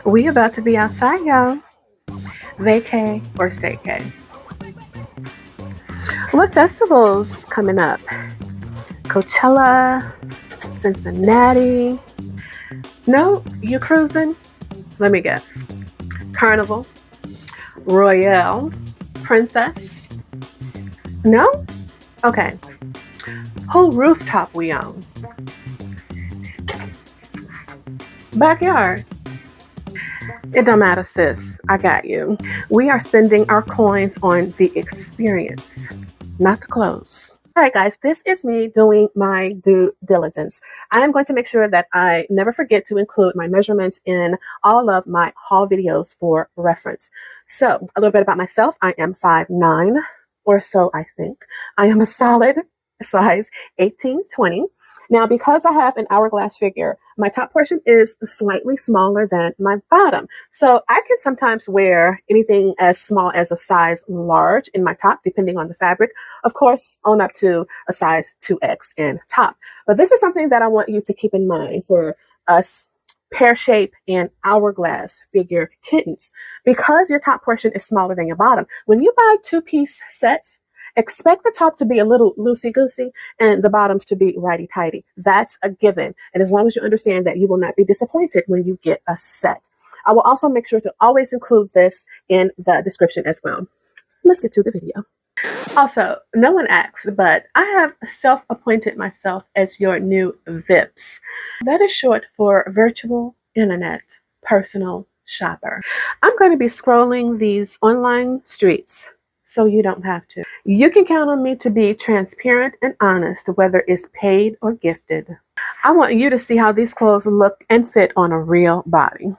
We about to be outside, y'all. Vacay or staycay. What festivals coming up? Coachella, Cincinnati. No, you cruising? Let me guess. Carnival, Royale, Princess. No? Okay. Whole rooftop we on? Backyard. It don't matter, sis. I got you. We are spending our coins on the experience, not the clothes. All right, guys, this is me doing my due diligence. I am going to make sure that I never forget to include my measurements in all of my haul videos for reference. So, a little bit about myself. I am 5'9", or so I think. I am a solid size 18-20. Now, because I have an hourglass figure, my top portion is slightly smaller than my bottom. So I can sometimes wear anything as small as a size large in my top, depending on the fabric. Of course, on up to a size 2X in top. But this is something that I want you to keep in mind for us pear-shaped and hourglass figure kittens. Because your top portion is smaller than your bottom, when you buy two-piece sets, expect the top to be a little loosey-goosey and the bottoms to be righty-tighty. That's a given. And as long as you understand that, you will not be disappointed when you get a set. I will also make sure to always include this in the description as well. Let's get to the video. Also, no one asked, but I have self-appointed myself as your new VIPs. That is short for Virtual Internet Personal Shopper. I'm going to be scrolling these online streets so you don't have to. You can count on me to be transparent and honest, whether it's paid or gifted. I want you to see how these clothes look and fit on a real body.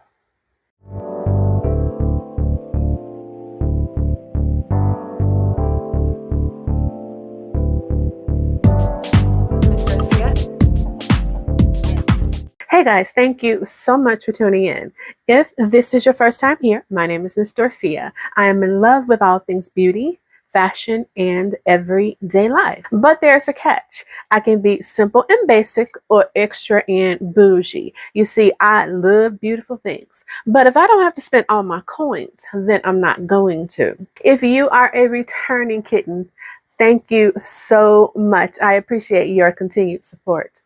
Hey guys, thank you so much for tuning in. If this is your first time here, my name is Miss Dorcia. I am in love with all things beauty, fashion, and everyday life. But there's a catch. I can be simple and basic or extra and bougie. You see, I love beautiful things. But if I don't have to spend all my coins, then I'm not going to. If you are a returning kitten, thank you so much. I appreciate your continued support.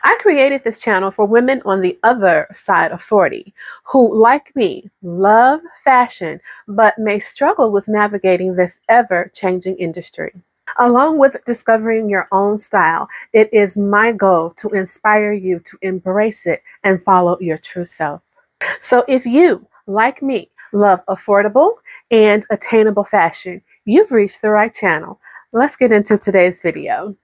I created this channel for women on the other side of 40 who, like me, love fashion but may struggle with navigating this ever-changing industry. Along with discovering your own style, it is my goal to inspire you to embrace it and follow your true self. So if you, like me, love affordable and attainable fashion, you've reached the right channel. Let's get into today's video.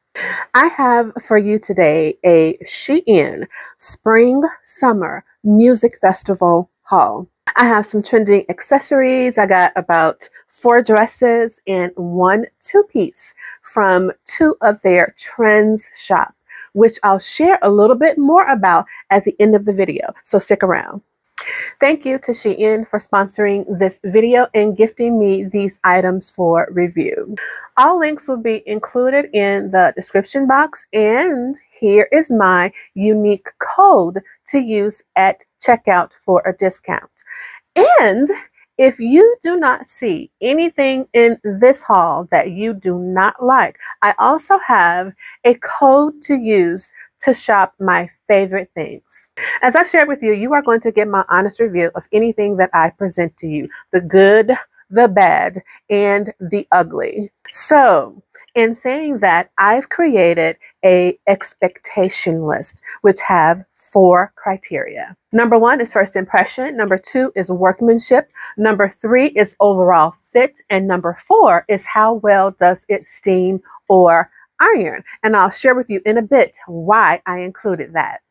I have for you today a Shein Spring Summer Music Festival haul. I have some trending accessories. I got about 4 dresses and 1 two-piece from 2 of their trends shop, which I'll share a little bit more about at the end of the video, so stick around. Thank you to Shein for sponsoring this video and gifting me these items for review. All links will be included in the description box, and here is my unique code to use at checkout for a discount. And if you do not see anything in this haul that you do not like, I also have a code to use to shop my favorite things. As I've shared with you, you are going to get my honest review of anything that I present to you, the good, the bad, and the ugly. So, in saying that, I've created a expectation list, which have 4 criteria. Number 1 is first impression. Number 2 is workmanship. Number 3 is overall fit. And number 4 is how well does it steam or iron. And I'll share with you in a bit why I included that.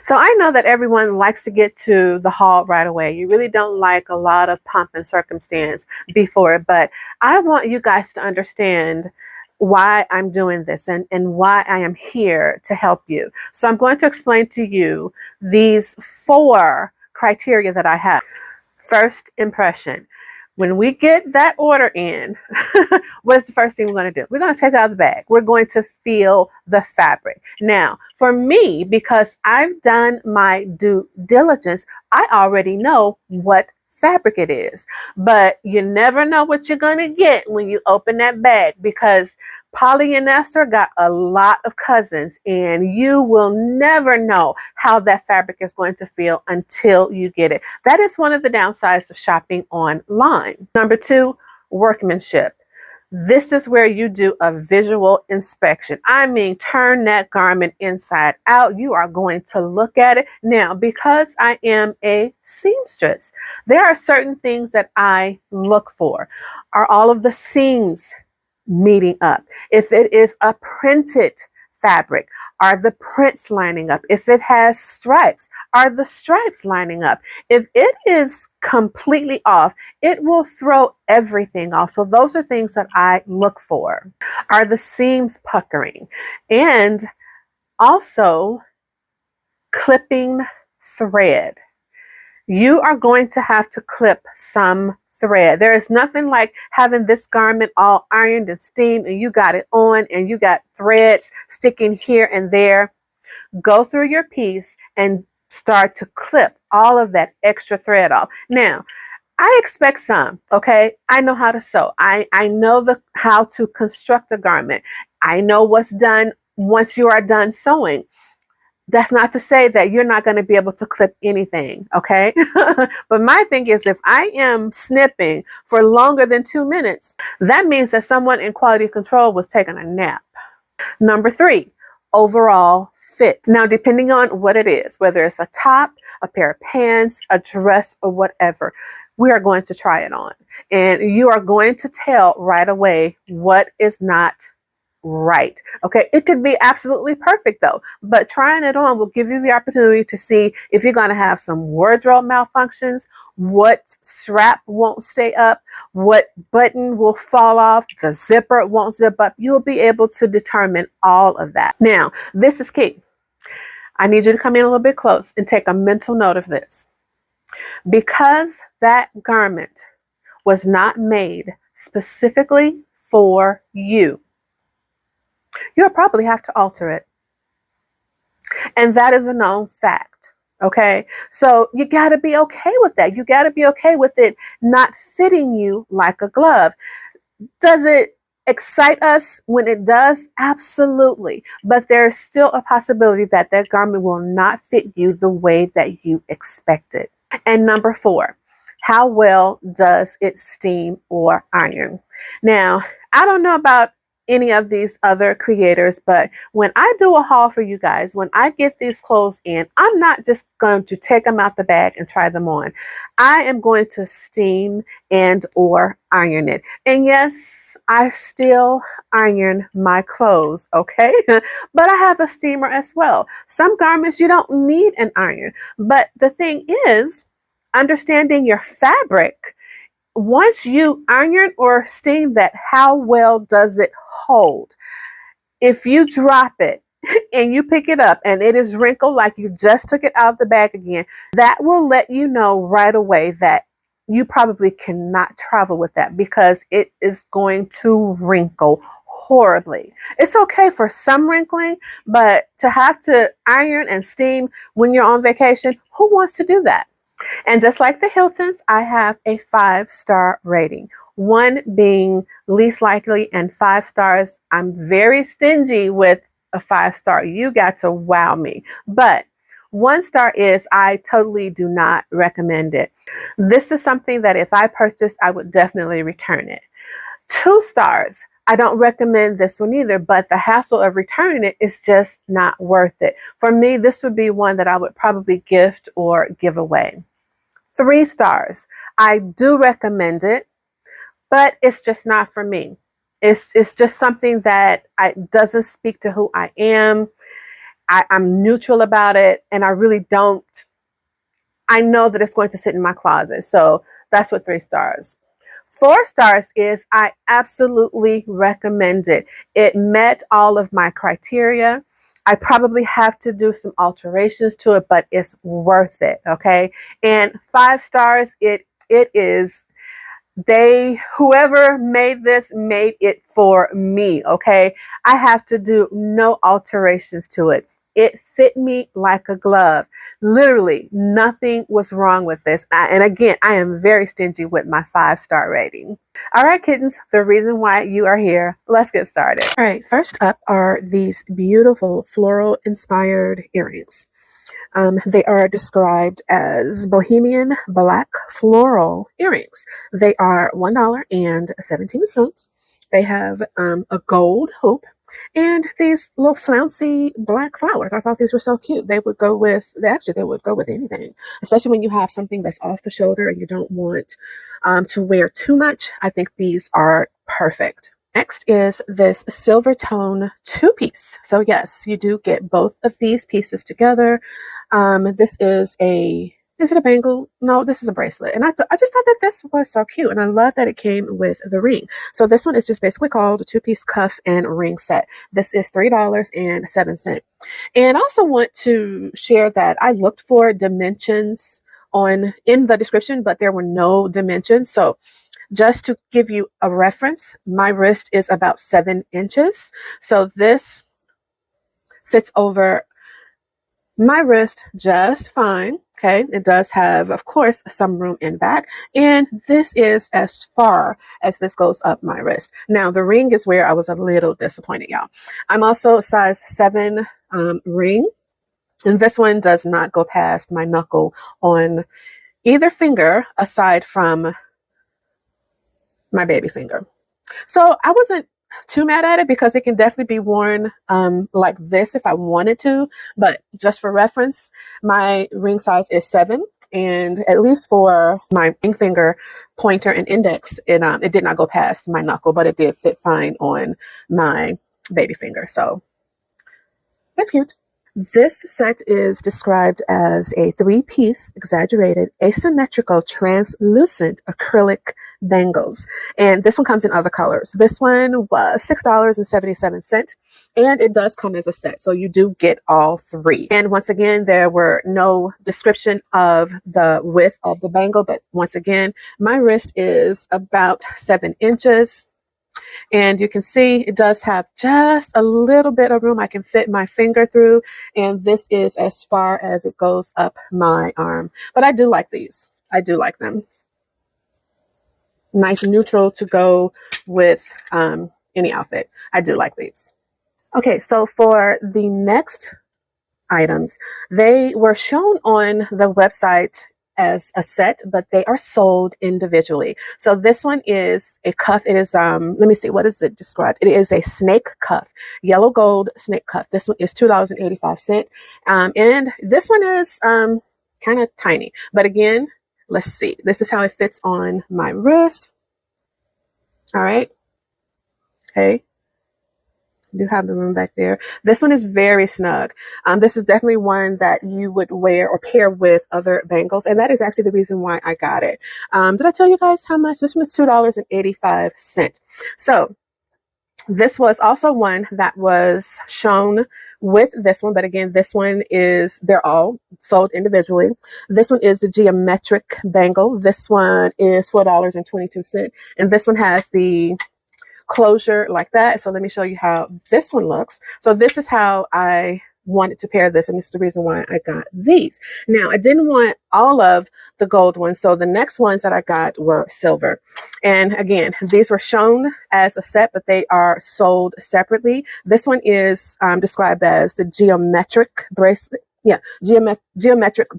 So I know that everyone likes to get to the haul right away. You really don't like a lot of pomp and circumstance before it, but I want you guys to understand why I'm doing this and why I am here to help you. So I'm going to explain to you these 4 criteria that I have. First impression. When we get that order in, what's the first thing we're going to do? We're going to take it out of the bag. We're going to feel the fabric. Now, for me, because I've done my due diligence, I already know what fabric it is. But you never know what you're going to get when you open that bag, because polyester got a lot of cousins, and you will never know how that fabric is going to feel until you get it. That is one of the downsides of shopping online. Number 2, workmanship. This is where you do a visual inspection. I mean, turn that garment inside out. You are going to look at it. Now, because I am a seamstress, there are certain things that I look for. Are all of the seams meeting up? If it is a printed fabric, are the prints lining up? If it has stripes, are the stripes lining up? If it is completely off, it will throw everything off. So those are things that I look for. Are the seams puckering? And also clipping thread. You are going to have to clip some thread. There is nothing like having this garment all ironed and steamed and you got it on and you got threads sticking here and there. Go through your piece and start to clip all of that extra thread off. Now, I expect some, okay? I know how to sew. I know how to construct a garment. I know what's done once you are done sewing. That's not to say that you're not going to be able to clip anything, okay? But my thing is, if I am snipping for longer than 2 minutes, that means that someone in quality control was taking a nap. Number 3, overall fit. Now, depending on what it is, whether it's a top, a pair of pants, a dress, or whatever, we are going to try it on. And you are going to tell right away what is not right. Okay. It could be absolutely perfect though, but trying it on will give you the opportunity to see if you're going to have some wardrobe malfunctions, what strap won't stay up, what button will fall off, the zipper won't zip up. You'll be able to determine all of that. Now, this is key. I need you to come in a little bit close and take a mental note of this. Because that garment was not made specifically for you, you'll probably have to alter it. And that is a known fact. Okay. So you got to be okay with that. You got to be okay with it not fitting you like a glove. Does it excite us when it does? Absolutely. But there's still a possibility that that garment will not fit you the way that you expect it. And number 4, how well does it steam or iron? Now, I don't know about any of these other creators, but when I do a haul for you guys, when I get these clothes in, I'm not just going to take them out the bag and try them on. I am going to steam and or iron it. And yes, I still iron my clothes, okay? But I have a steamer as well. Some garments you don't need an iron. But the thing is, understanding your fabric, once you iron or steam that, how well does it hold? If you drop it and you pick it up and it is wrinkled like you just took it out of the bag again, that will let you know right away that you probably cannot travel with that, because it is going to wrinkle horribly. It's okay for some wrinkling, but to have to iron and steam when you're on vacation, who wants to do that? And just like the Hiltons, I have a 5-star rating. 1 being least likely and 5 stars. I'm very stingy with a 5-star. You got to wow me. But 1 star is I totally do not recommend it. This is something that if I purchased, I would definitely return it. 2 stars. I don't recommend this one either, but the hassle of returning it is just not worth it. For me, this would be one that I would probably gift or give away. 3 stars. I do recommend it, but it's just not for me. It's just something that doesn't speak to who I am. I'm neutral about it, and I really don't. I know that it's going to sit in my closet. So that's what 3 stars. 4 stars is I absolutely recommend it. It met all of my criteria. I probably have to do some alterations to it, but it's worth it, okay? And 5 stars, it is Whoever made this made it for me, okay? I have to do no alterations to it. It fit me like a glove. Literally, nothing was wrong with this. And again, I am very stingy with my 5-star rating. All right, kittens, the reason why you are here, let's get started. All right, first up are these beautiful floral inspired earrings. They are described as Bohemian black floral earrings. They are $1.17. They have a gold hoop and these little flouncy black flowers. I thought these were so cute. They would go with anything, especially when you have something that's off the shoulder and you don't want to wear too much. I think these are perfect. Next is this silver tone 2-piece. So yes, you do get both of these pieces together. This is it a bangle? No, this is a bracelet. And I just thought that this was so cute. And I love that it came with the ring. So this one is just basically called a 2-piece cuff and ring set. This is $3.07. And I also want to share that I looked for dimensions in the description, but there were no dimensions. So just to give you a reference, my wrist is about 7 inches. So this fits over my wrist just fine. Okay, it does have, of course, some room in back, and this is as far as this goes up my wrist. Now, the ring is where I was a little disappointed, y'all. I'm also a size 7 ring, and this one does not go past my knuckle on either finger aside from my baby finger. So I wasn't too mad at it because it can definitely be worn like this if I wanted to, but just for reference, my ring size is 7, and at least for my ring finger, pointer, and index, it did not go past my knuckle, but it did fit fine on my baby finger. So that's cute. This set is described as a 3-piece exaggerated asymmetrical translucent acrylic bangles, and this one comes in other colors. This one was $6.77, and it does come as a set, so you do get all 3. And once again, there were no description of the width of the bangle, but once again, my wrist is about 7 inches. And you can see it does have just a little bit of room I can fit my finger through. And this is as far as it goes up my arm. But I do like these. I do like them. Nice neutral to go with any outfit. I do like these. Okay, so for the next items, they were shown on the website as a set, but they are sold individually. So this one is a cuff. It is, let me see, what is it described? It is a snake cuff, yellow gold snake cuff. This one is $2.85. And this one is kind of tiny. But again, let's see. This is how it fits on my wrist. All right. Okay. Do have the room back there. This one is very snug. This is definitely one that you would wear or pair with other bangles, and that is actually the reason why I got it. Did I tell you guys how much? This one is $2.85. So this was also one that was shown with this one, but again, this one is, they're all sold individually. This one is the geometric bangle. This one is $4.22, and this one has the closure like that. So let me show you how this one looks. So this is how I wanted to pair this, and this is the reason why I got these. Now, I didn't want all of the gold ones, so the next ones that I got were silver. And again, these were shown as a set, but they are sold separately. This one is described as the geometric bracelet. Yeah, geometric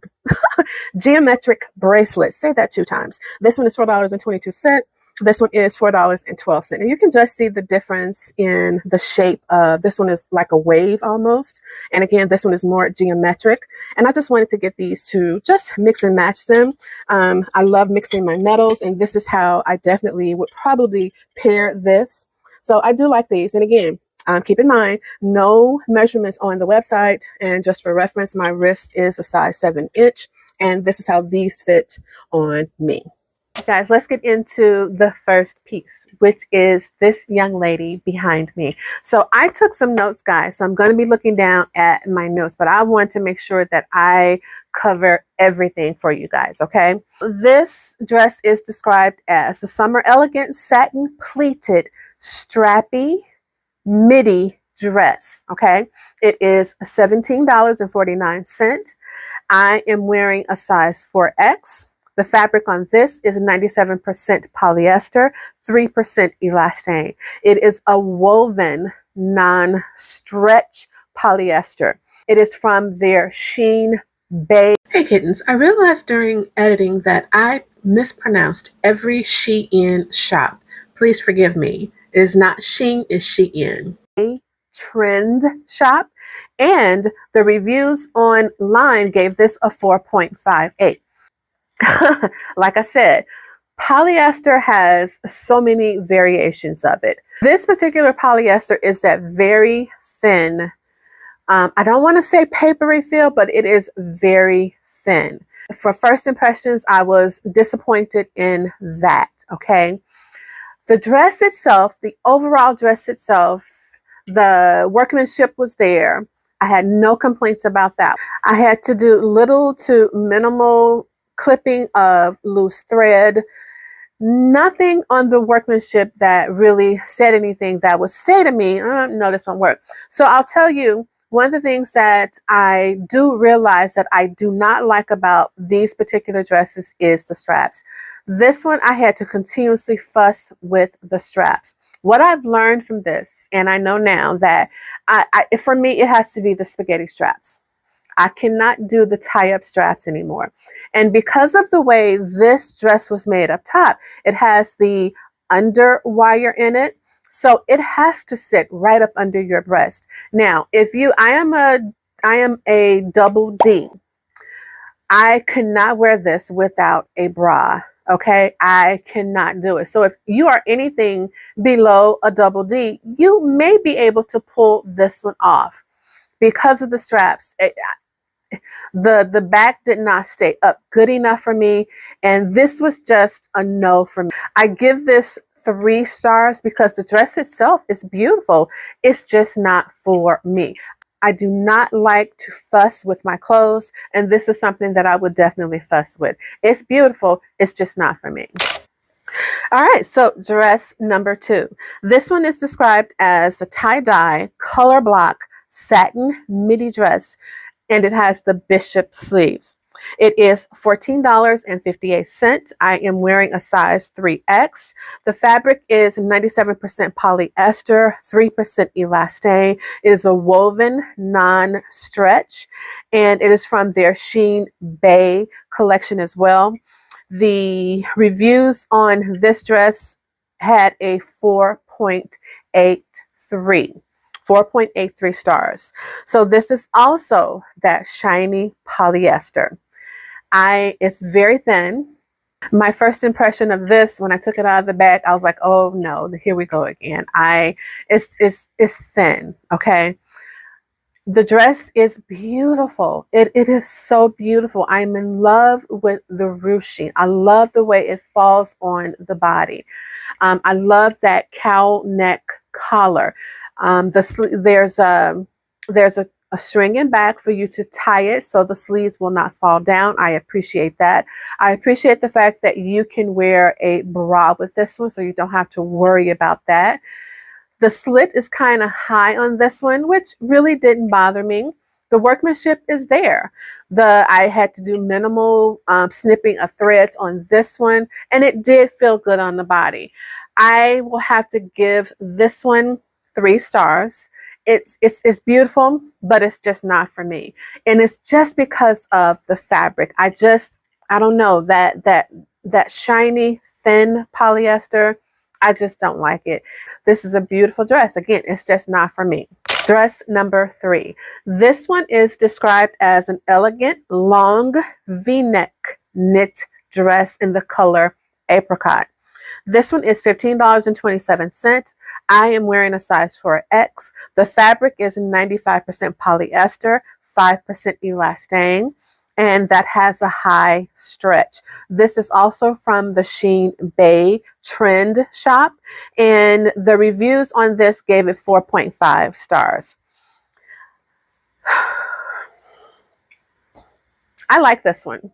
geometric bracelet. Say that 2 times. This one is $4.22. This one is $4.12. And you can just see the difference in the shape of this one is like a wave almost. And again, this one is more geometric. And I just wanted to get these to just mix and match them. I love mixing my metals, and this is how I definitely would probably pair this. So I do like these. And again, keep in mind, no measurements on the website. And just for reference, my wrist is a size 7 inch. And this is how these fit on me. Guys, let's get into the first piece, which is this young lady behind me. So I took some notes, guys. So I'm going to be looking down at my notes, but I want to make sure that I cover everything for you guys, okay? This dress is described as a summer elegant satin pleated strappy midi dress, okay? It is $17.49. I am wearing a size 4X. The fabric on this is 97% polyester, 3% elastane. It is a woven, non-stretch polyester. It is from their Shein Bay. Hey kittens, I realized during editing that I mispronounced every Shein shop. Please forgive me. It is not Shein, it's Shein. A trend shop. And the reviews online gave this a 4.58. Like I said, polyester has so many variations of it. This particular polyester is that very thin, I don't want to say papery feel, but it is very thin. For first impressions, I was disappointed in that, okay? The dress itself, the overall dress itself, the workmanship was there. I had no complaints about that. I had to do little to minimal clipping of loose thread. Nothing on the workmanship that really said anything that would say to me, no, this won't work. So I'll tell you, one of the things that I do realize that I do not like about these particular dresses is the straps. This one, I had to continuously fuss with the straps. What I've learned from this, and I know now that for me, it has to be the spaghetti straps. I cannot do the tie-up straps anymore. And because of the way this dress was made up top, it has the under wire in it. So it has to sit right up under your breast. Now, I am a double D. I cannot wear this without a bra. Okay, I cannot do it. So if you are anything below a double D, you may be able to pull this one off because of the straps. The back did not stay up good enough for me, and this was just a no for me. I give this 3 stars because the dress itself is beautiful. It's just not for me. I do not like to fuss with my clothes, and this is something that I would definitely fuss with. It's beautiful. It's just not for me. All right, so dress number 2. This one is described as a tie-dye color block satin midi dress, and it has the bishop sleeves. It is $14.58. I am wearing a size 3X. The fabric is 97% polyester, 3% elastane. It is a woven non-stretch, and it is from their Shein Bay collection as well. The reviews on this dress had a 4.83 stars. So this is also that shiny polyester. It's very thin. My first impression of this, when I took it out of the bag, I was like, oh no, here we go again. It's thin, okay? The dress is beautiful. It is so beautiful. I'm in love with the ruching. I love the way it falls on the body. I love that cowl neck collar. There's a string in back for you to tie it so the sleeves will not fall down. I appreciate that. I appreciate the fact that you can wear a bra with this one, so you don't have to worry about that. The slit is kind of high on this one, which really didn't bother me. The workmanship is there. I had to do minimal snipping of threads on this one, and it did feel good on the body. I will have to give this one 3 stars. It's beautiful, but it's just not for me. And it's just because of the fabric. I don't know, that shiny, thin polyester, I just don't like it. This is a beautiful dress. Again, it's just not for me. Dress number 3. This one is described as an elegant, long V-neck knit dress in the color apricot. This one is $15.27. I am wearing a size 4X. The fabric is 95% polyester, 5% elastane. and that has a high stretch. This is also from the Shein Bay Trend shop, and the reviews on this gave it 4.5 stars. I like this one.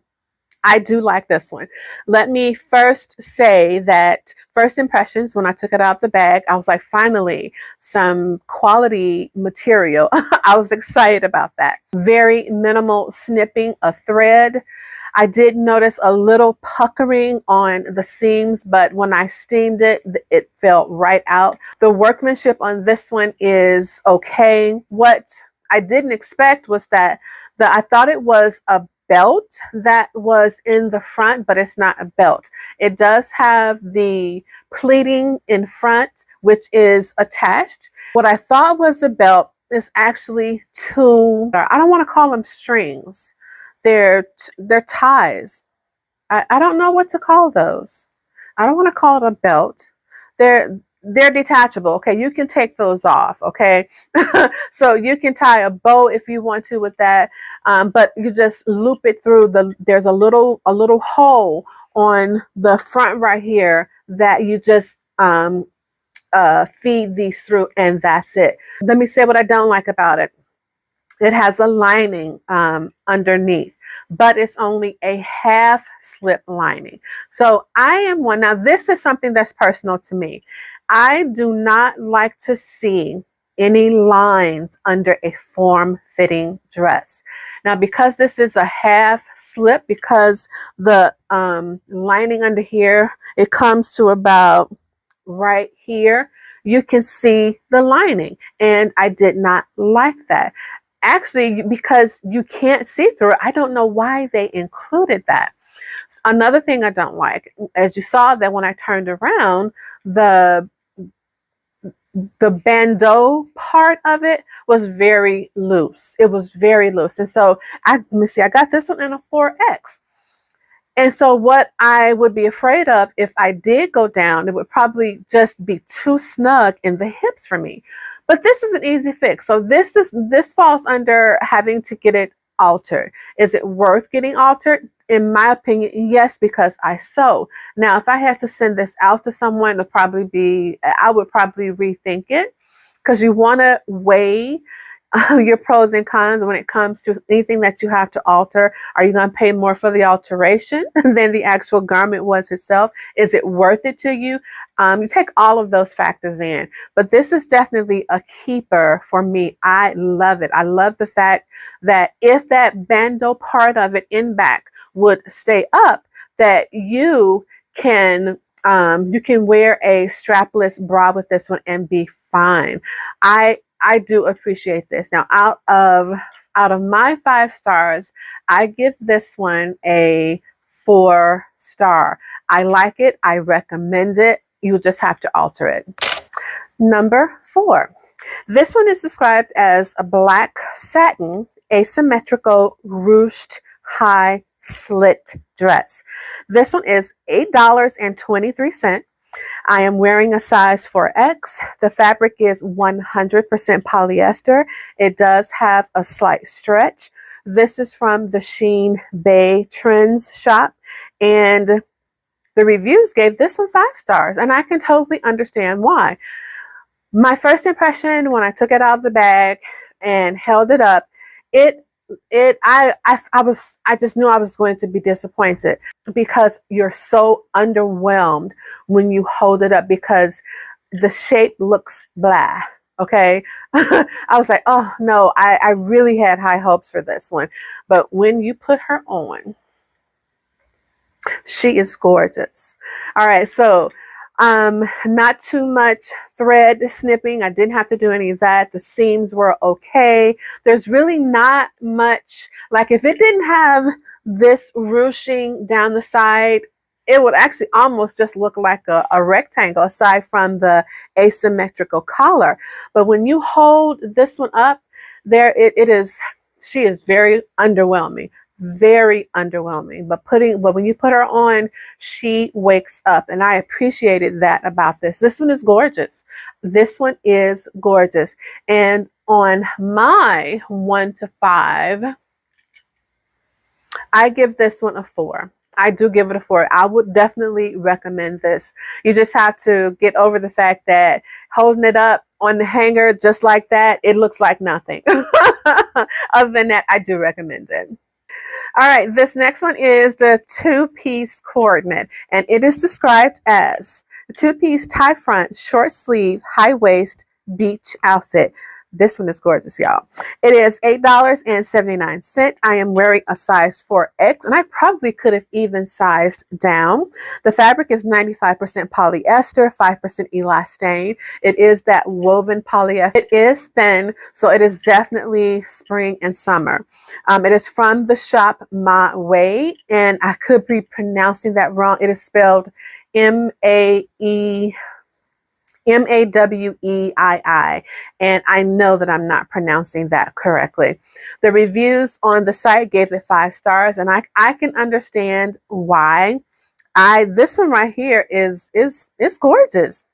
I do like this one. Let me first say that first impressions, when I took it out of the bag, I was like, finally, some quality material. I was excited about that. Very minimal snipping of thread. I did notice a little puckering on the seams, but when I steamed it, it fell right out. The workmanship on this one is okay. What I didn't expect was that I thought it was a belt that was in the front, but it's not a belt. It does have the pleating in front, which is attached. What I thought was a belt is actually two, I don't want to call them strings. They're ties. I don't know what to call those. I don't want to call it a belt. They're detachable. Okay, you can take those off. Okay, so you can tie a bow if you want to with that, but you just loop it through there's a little hole on the front right here that you just feed these through, and that's it. Let me say what I don't like about it. It has a lining underneath, but it's only a half slip lining. So I am one. Now, this is something that's personal to me. I do not like to see any lines under a form-fitting dress. Now, because this is a half slip, because the lining under here, it comes to about right here, you can see the lining, and I did not like that. Actually, because you can't see through it, I don't know why they included that. Another thing I don't like, as you saw that when I turned around, the bandeau part of it was very loose. It was very loose. And so let me see, I got this one in a 4X. And so what I would be afraid of if I did go down, it would probably just be too snug in the hips for me. But this is an easy fix. So this falls under having to get it altered. Is it worth getting altered? In my opinion, yes, because I sew. Now, if I had to send this out to someone, I would probably rethink it, because you want to weigh your pros and cons when it comes to anything that you have to alter. Are you going to pay more for the alteration than the actual garment was itself? Is it worth it to you? You take all of those factors in, but this is definitely a keeper for me. I love it. I love the fact that if that bandeau part of it in back would stay up, that you can wear a strapless bra with this one and be fine. I do appreciate this. Now, out of my 5 stars, I give this one a 4 star. I like it. I recommend it. You just have to alter it. Number 4. This one is described as a black satin asymmetrical ruched high slit dress. This one is $8.23. I am wearing a size 4X. The fabric is 100% polyester. It does have a slight stretch. This is from the Shein Bay Trends shop, and the reviews gave this one 5 stars, and I can totally understand why. My first impression when I took it out of the bag and held it up, I just knew I was going to be disappointed, because you're so underwhelmed when you hold it up, because the shape looks blah. Okay. I was like, oh no, I really had high hopes for this one. But when you put her on, she is gorgeous. All right. So not too much thread snipping. I didn't have to do any of that. The seams were okay. There's really not much, like if it didn't have this ruching down the side, it would actually almost just look like a rectangle, aside from the asymmetrical collar. But when you hold this one up, she is very underwhelming. Very underwhelming, but when you put her on, she wakes up, and I appreciated that about this. This one is gorgeous. This one is gorgeous. And on my 1 to 5, I give this one a 4. I do give it a 4. I would definitely recommend this. You just have to get over the fact that holding it up on the hanger just like that, it looks like nothing. Other than that, I do recommend it. All right, this next one is the two-piece coordinate, and it is described as the two-piece tie front, short sleeve, high waist, beach outfit. This one is gorgeous, y'all. It is $8.79. I am wearing a size 4X, and I probably could have even sized down. The fabric is 95% polyester, 5% elastane. It is that woven polyester. It is thin, so it is definitely spring and summer. It is from the shop My Way, and I could be pronouncing that wrong. It is spelled Maweii, and I know that I'm not pronouncing that correctly. The reviews on the site gave it 5 stars, and I can understand why. This one right here is gorgeous.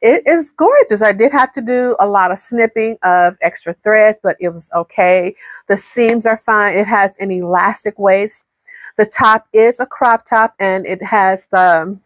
It is gorgeous. I did have to do a lot of snipping of extra thread, but it was okay. The seams are fine. It has an elastic waist. The top is a crop top, and it has the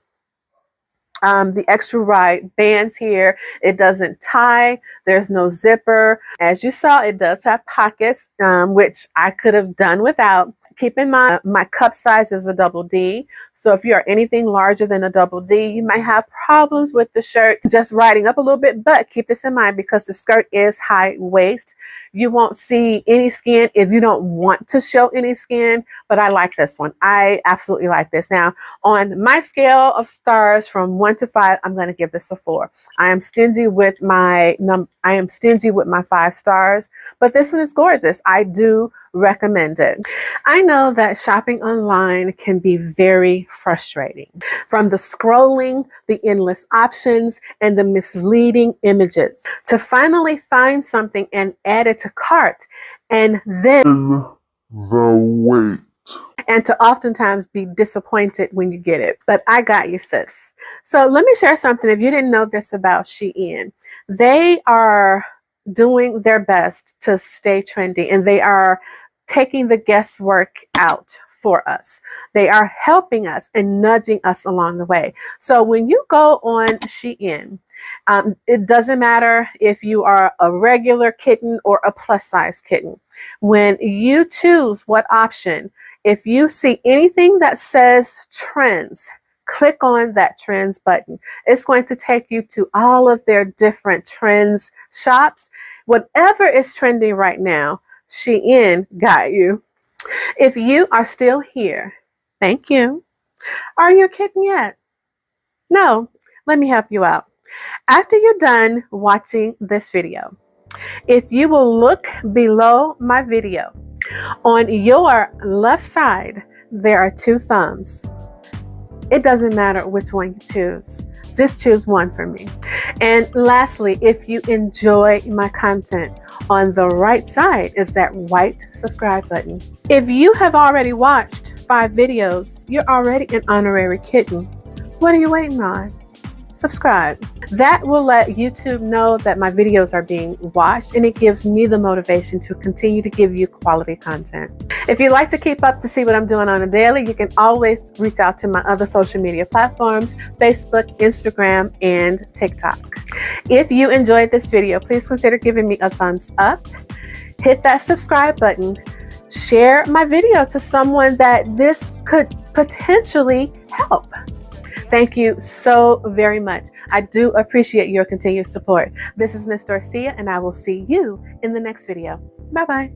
extra wide bands here. It doesn't tie. There's no zipper. As you saw, it does have pockets, which I could have done without. Keep in mind, my cup size is a double D. So if you are anything larger than a double D, you might have problems with the shirt just riding up a little bit. But keep this in mind, because the skirt is high waist, you won't see any skin if you don't want to show any skin. But I like this one. I absolutely like this. Now, on my scale of stars from 1 to 5, I'm going to give this a 4. I am stingy with my 5 stars, but this one is gorgeous. I do recommend it. I know that shopping online can be very frustrating. From the scrolling, the endless options, and the misleading images, to finally find something and add it to cart, and then the wait. And to oftentimes be disappointed when you get it. But I got you, sis. So let me share something. If you didn't know this about Shein, they are doing their best to stay trendy, and they are taking the guesswork out for us. They are helping us and nudging us along the way. So when you go on Shein, it doesn't matter if you are a regular kitten or a plus size kitten. When you choose what option, if you see anything that says trends, click on that trends button. It's going to take you to all of their different trends shops. Whatever is trending right now, Shein got you. If you are still here, thank you. Are you a kitten yet? No, let me help you out. After you're done watching this video, if you will look below my video, on your left side, there are 2 thumbs. It doesn't matter which one you choose. Just choose one for me. And lastly, if you enjoy my content, on the right side is that white subscribe button. If you have already watched 5 videos, you're already an honorary kitten. What are you waiting on? Subscribe. That will let YouTube know that my videos are being watched, and it gives me the motivation to continue to give you quality content. If you'd like to keep up to see what I'm doing on a daily, you can always reach out to my other social media platforms, Facebook, Instagram, and TikTok. If you enjoyed this video, please consider giving me a thumbs up. Hit that subscribe button. Share my video to someone that this could potentially help. Thank you so very much. I do appreciate your continued support. This is Miss Dorcia, and I will see you in the next video. Bye-bye.